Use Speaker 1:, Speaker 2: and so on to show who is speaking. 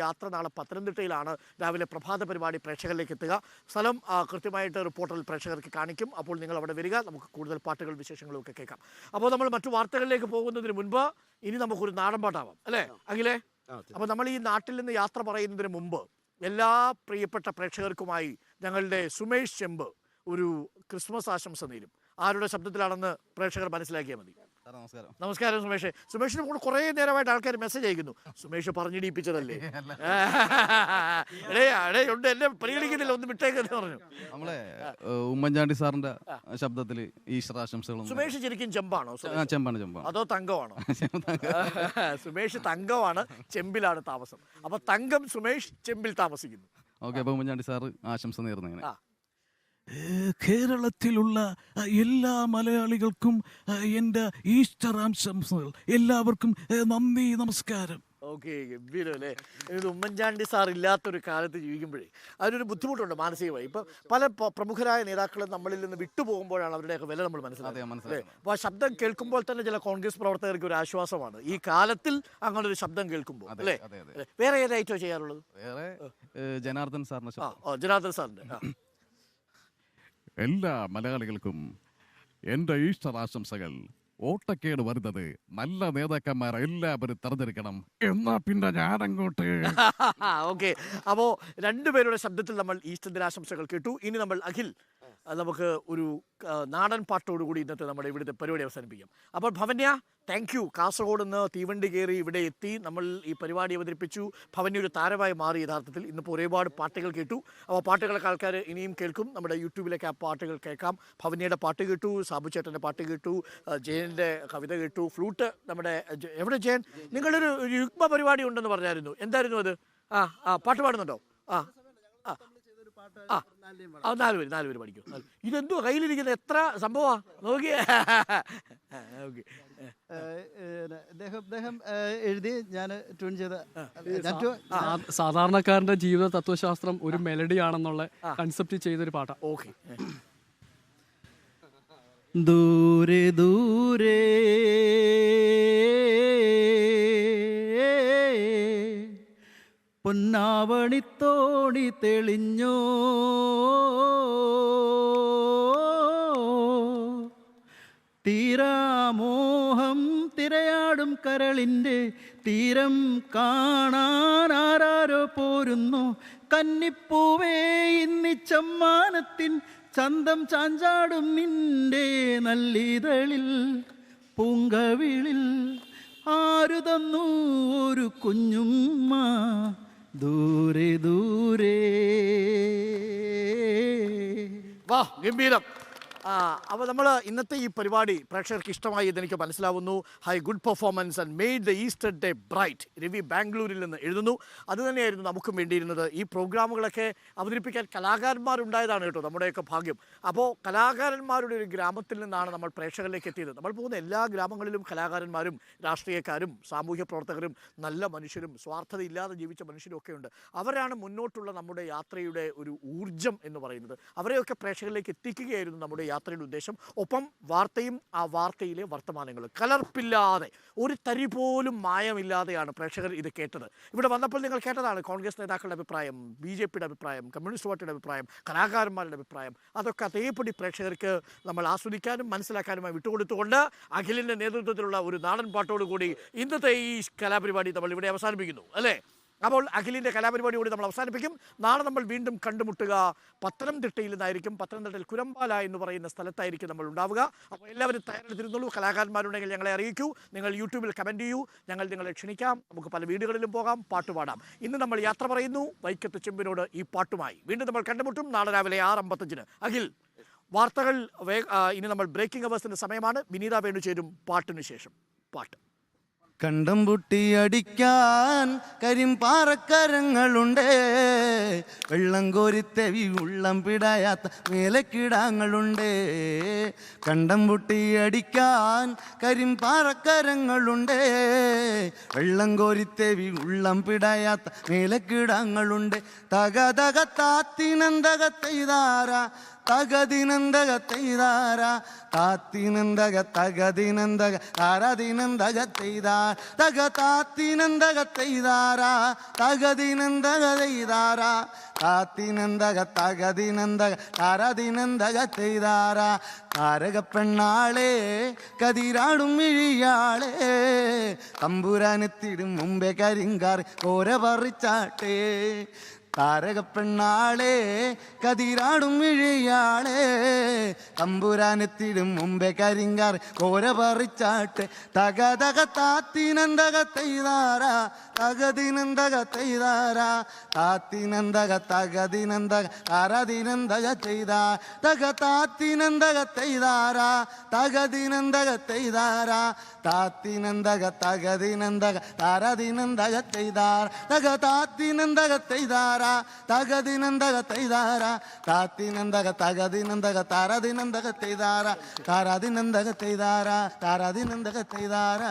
Speaker 1: യാത്ര നാളെ പത്തനംതിട്ടയിലാണ്. രാവിലെ പ്രഭാത പരിപാടി പ്രേക്ഷകരിലേക്ക് എത്തുക. സ്ഥലം കൃത്യമായിട്ട് റിപ്പോർട്ടറിൽ പ്രേക്ഷകർക്ക് കാണിക്കും. അപ്പോൾ നിങ്ങൾ അവിടെ വരിക. നമുക്ക് കൂടുതൽ പാട്ടുകൾ വിശേഷങ്ങളും ഒക്കെ കേൾക്കാം. അപ്പോൾ നമ്മൾ മറ്റു വാർത്തകളിലേക്ക് പോകുന്നതിന് മുൻപ് ഇനി നമുക്കൊരു നാടൻ പാട്ടാവാം അല്ലേ അഖിലേ? അപ്പോൾ നമ്മൾ ഈ നാട്ടിൽ നിന്ന് യാത്ര പറയുന്നതിന് മുമ്പ് എല്ലാ പ്രിയപ്പെട്ട പ്രേക്ഷകർക്കുമായി ഞങ്ങളുടെ സുമേഷ് ചെമ്പ് ഒരു ക്രിസ്മസ് ആശംസ നേരും. ആരുടെ ശബ്ദത്തിലാണെന്ന് പ്രേക്ഷകർ മനസ്സിലാക്കിയാൽ മതി. നമസ്കാരം സുമേഷ്. സുമേഷിന് കൂടെ കുറേ നേരമായിട്ട് ആൾക്കാർ മെസ്സേജ് അയക്കുന്നു. സുമേഷ് പറഞ്ഞിടിപ്പിച്ചതല്ലേ? ഉണ്ട്, എന്നെ പരിഗണിക്കുന്നില്ല, ഒന്ന് വിട്ടേക്കെന്ന് പറഞ്ഞു.
Speaker 2: നമ്മളെ ഉമ്മൻചാണ്ടി സാറിന്റെ ശബ്ദത്തിൽ ഈശ്വര ആശംസകളും.
Speaker 1: സുമേഷ് ശരിക്കും ചെമ്പാണോ?
Speaker 2: ചെമ്പാണ്.
Speaker 1: അതോ തങ്കമാണോ? സുമേഷ് തങ്കമാണ്, ചെമ്പിലാണ് താമസം. അപ്പൊ തങ്കം സുമേഷ് ചെമ്പിൽ താമസിക്കുന്നു.
Speaker 2: ഓക്കെ, അപ്പൊ ഉമ്മൻചാണ്ടി സാർ ആശംസ നേർന്നു.
Speaker 3: കേരളത്തിലുള്ള എല്ലാ മലയാളികൾക്കും എൻ്റെ ഈസ്റ്റർ ആശംസകൾ. എല്ലാവർക്കും നന്ദി, നമസ്കാരം.
Speaker 1: ഓക്കെ, ഗംഭീരം അല്ലേ? ഇത് ഉമ്മൻചാണ്ടി സാർ ഇല്ലാത്തൊരു കാലത്ത് ജീവിക്കുമ്പോഴേ അതിനൊരു ബുദ്ധിമുട്ടുണ്ട് മാനസികമായി. ഇപ്പം പല പ്രമുഖരായ നേതാക്കളും നമ്മളിൽ നിന്ന് വിട്ടുപോകുമ്പോഴാണ് അവരുടെയൊക്കെ വില നമ്മൾ മനസ്സിലാക്കുന്നത്. അപ്പോൾ ആ ശബ്ദം കേൾക്കുമ്പോൾ തന്നെ ചില കോൺഗ്രസ് പ്രവർത്തകർക്ക് ഒരു ആശ്വാസമാണ് ഈ കാലത്തിൽ അങ്ങനെ ഒരു ശബ്ദം കേൾക്കുമ്പോൾ അല്ലേ? വേറെ ഏതായിട്ടോ ചെയ്യാറുള്ളത്?
Speaker 2: വേറെ ജനാർദ്ദൻ സാറിന്റെ.
Speaker 1: ജനാർദ്ദൻ സാറിന്റെ.
Speaker 3: എല്ലാ മലയാളികൾക്കും എൻ്റെ ഈസ്റ്റർ ആശംസകൾ. ഓട്ടക്കേട് വരുന്നത് നല്ല നേതാക്കന്മാരെ എല്ലാവരും തെരഞ്ഞെടുക്കണം. എന്നാ പിന്നെ ഞാനങ്ങോട്ട്.
Speaker 1: ഓക്കെ, അപ്പോൾ രണ്ടുപേരുടെ ശബ്ദത്തിൽ നമ്മൾ ഈസ്റ്റർ ദിനാശംസകൾ കേട്ടു. ഇനി നമ്മൾ അഖിൽ നമുക്ക് ഒരു നാടൻ പാട്ടോടുകൂടി ഇന്നത്തെ നമ്മുടെ ഇവിടുത്തെ പരിപാടി അവസാനിപ്പിക്കാം. അപ്പോൾ ഭവന്യ, താങ്ക് യു. കാസർഗോഡ് നിന്ന് തീവണ്ടി കയറി ഇവിടെ എത്തി നമ്മൾ ഈ പരിപാടി അവതരിപ്പിച്ചു. ഭവന്യ ഒരു താരമായി മാറി യഥാർത്ഥത്തിൽ. ഇന്നിപ്പോൾ ഒരുപാട് പാട്ടുകൾ കേട്ടു. അപ്പോൾ പാട്ടുകളൊക്കെ ആൾക്കാർ ഇനിയും കേൾക്കും. നമ്മുടെ യൂട്യൂബിലേക്ക് ആ പാട്ടുകൾ കേൾക്കാം. ഭവന്യയുടെ പാട്ട് കേട്ടു, സാബു ചേട്ടൻ്റെ പാട്ട് കേട്ടു, ജയൻ്റെ കവിത കേട്ടു, ഫ്ലൂട്ട് നമ്മുടെ എവിടെ ജയൻ? നിങ്ങളൊരു യുഗ്മ പരിപാടി ഉണ്ടെന്ന് പറഞ്ഞായിരുന്നു. എന്തായിരുന്നു അത്? പാട്ട് പാടുന്നുണ്ടോ? നാല് പേര് പഠിക്കും. ഇതെന്തോ കയ്യിലിരിക്കുന്ന എത്ര സംഭവമാ നോക്കിയേ. ഓക്കെ,
Speaker 4: എഴുതി ഞാൻ ട്യൂൺ ചെയ്ത.
Speaker 5: സാധാരണക്കാരന്റെ ജീവിത തത്വശാസ്ത്രം ഒരു മെലഡി ആണെന്നുള്ള കൺസെപ്റ്റ് ചെയ്തൊരു പാട്ടാ.
Speaker 1: ഓക്കെ.
Speaker 4: ദൂരെ ദൂരെ പൊന്നാവണിത്തോണി തെളിഞ്ഞോ, തീരാമോഹം തിരയാടും കരളിൻ്റെ തീരം കാണാൻ ആരാരോ പോരുന്നു. കന്നിപ്പൂവേ ഇന്നിച്ചമ്മാനത്തിൻ ചന്തം ചാഞ്ചാടും നിന്റെ നല്ലിതളിൽ പൂങ്കവിളിൽ ആരു തന്നു ഒരു കുഞ്ഞുമ്മ ദൂരെ ദൂരെ.
Speaker 1: വാ, ഗംഭീരം. അപ്പോൾ നമ്മൾ ഇന്നത്തെ ഈ പരിപാടി പ്രേക്ഷകർക്ക് ഇഷ്ടമായി ഇതെനിക്ക് മനസ്സിലാവുന്നു. High good performance and made the Easter day bright. Ravi ബാംഗ്ലൂരിൽ നിന്ന് എഴുതുന്നു. അതുതന്നെയായിരുന്നു നമുക്കും വേണ്ടിയിരുന്നത്. ഈ പ്രോഗ്രാമുകളൊക്കെ അവതരിപ്പിക്കാൻ കലാകാരന്മാരുണ്ടായതാണ് കേട്ടോ നമ്മുടെയൊക്കെ ഭാഗ്യം. അപ്പോൾ കലാകാരന്മാരുടെ ഒരു ഗ്രാമത്തിൽ നിന്നാണ് നമ്മൾ പ്രേക്ഷകരിലേക്ക് എത്തിയത്. നമ്മൾ പോകുന്ന എല്ലാ ഗ്രാമങ്ങളിലും കലാകാരന്മാരും രാഷ്ട്രീയക്കാരും സാമൂഹ്യ പ്രവർത്തകരും നല്ല മനുഷ്യരും സ്വാർത്ഥതയില്ലാതെ ജീവിച്ച മനുഷ്യരും ഒക്കെ ഉണ്ട്. അവരാണ് മുന്നോട്ടുള്ള നമ്മുടെ യാത്രയുടെ ഒരു ഊർജം എന്ന് പറയുന്നത്. അവരെയൊക്കെ പ്രേക്ഷകരിലേക്ക് എത്തിക്കുകയായിരുന്നു നമ്മുടെ യാത്രയുടെ ഉദ്ദേശം. ഒപ്പം വാർത്തയും ആ വാർത്തയിലെ വർത്തമാനങ്ങൾ കലർപ്പില്ലാതെ ഒരു തരി പോലും മായമില്ലാതെയാണ് പ്രേക്ഷകർ ഇത് കേട്ടത്. ഇവിടെ വന്നപ്പോൾ നിങ്ങൾ കേട്ടതാണ് കോൺഗ്രസ് നേതാക്കളുടെ അഭിപ്രായം, BJPയുടെ അഭിപ്രായം, കമ്മ്യൂണിസ്റ്റ് പാർട്ടിയുടെ അഭിപ്രായം, കലാകാരന്മാരുടെ അഭിപ്രായം. അതൊക്കെ അതേപടി പ്രേക്ഷകർക്ക് നമ്മൾ ആസ്വദിക്കാനും മനസ്സിലാക്കാനുമായി വിട്ടുകൊടുത്തുകൊണ്ട് അഖിലിൻ്റെ നേതൃത്വത്തിലുള്ള ഒരു നാടൻ പാട്ടോടുകൂടി ഇന്നത്തെ ഈ കലാപരിപാടി നമ്മൾ ഇവിടെ അവസാനിപ്പിക്കുന്നു അല്ലേ? അപ്പോൾ അഖിലിൻ്റെ കലാപരിപാടി കൂടി നമ്മൾ അവസാനിപ്പിക്കും. നാളെ നമ്മൾ വീണ്ടും കണ്ടുമുട്ടുക പത്തനംതിട്ടയിൽ നിന്നായിരിക്കും. പത്തനംതിട്ടയിൽ കുരമ്പാല എന്ന് പറയുന്ന സ്ഥലത്തായിരിക്കും നമ്മൾ ഉണ്ടാവുക. അപ്പോൾ എല്ലാവരും തയ്യാറെടുത്തിരുന്നുള്ളൂ. കലാകാരന്മാരുണ്ടെങ്കിൽ ഞങ്ങളെ അറിയിക്കൂ. നിങ്ങൾ യൂട്യൂബിൽ കമൻറ്റ് ചെയ്യൂ. ഞങ്ങൾ നിങ്ങളെ ക്ഷണിക്കാം. നമുക്ക് പല വീടുകളിലും പോകാം, പാട്ടുപാടാം. ഇന്ന് നമ്മൾ യാത്ര പറയുന്നു വൈക്കത്ത് ചെമ്പിനോട് ഈ പാട്ടുമായി. വീണ്ടും നമ്മൾ കണ്ടുമുട്ടും നാളെ രാവിലെ 6:55. അഖിൽ, വാർത്തകൾ ഇനി നമ്മൾ ബ്രേക്കിംഗ് അവേഴ്സിൻ്റെ സമയമാണ്. വിനീത വേണു ചേരും പാട്ടിന് ശേഷം. പാട്ട്.
Speaker 4: കണ്ടം പൊട്ടി അടിക്കാൻ കരിമ്പാറക്കരങ്ങളുണ്ട്, വെള്ളം കോരിത്തെവി ഉള്ളം പിടയാത്ത മേലക്കിടാങ്ങളുണ്ട്. കണ്ടം പൊട്ടി അടിക്കാൻ കരിമ്പാറക്കരങ്ങളുണ്ട്, വെള്ളം കോരിത്തെവി ഉള്ളം പിടയാത്ത മേലക്കിടാങ്ങളുണ്ട്. തക തക താത്തിനന്തകത്തെയ്താര തകദിനന്തക തെയ്താര താത്തിനന്തക തകദിനന്തക താരദിനന്തക തെയ്താര തക താത്തിനന്തക തെയ്താര തകദിനന്തക തെയ്താര താത്തിനന്തക തകദിനന്തക താരദിനന്തക തെയ്താര താരക പെണ്ണാളെ കതിരാടും മിഴിയാളെ തമ്പുരാനെത്തിടും മുമ്പേ കരിങ്കാർ കോര പറിച്ചാട്ടെ താരക പെണ്ണാളെ കതിരാടും മിഴിയാളെ തമ്പുരാനെത്തിടും മുമ്പേ കരിങ്കാർ കോര പറിച്ചാട്ടെ തക തക താത്തിനന്തക തെയ്താര തകദിനന്തക തെയ്താര താത്തിനന്തക തകദിനന്തക താരദിനന്തക തെയ്താ തക താത്തിനന്തക തെയ്താര തകദിനന്തക തെയ്താര താത്തിനന്തക തകദിനന്തക താരദിനന്തക തെയ്താര തക താത്തിനന്തക തെയ്താര തകദിനന്തക തെയ്താര താത്തിനന്തക തകദിനന്തക താരദിനന്തക തെയ്താര താരദിനന്തക തെയ്താര താരദിനന്തക തെയ്താര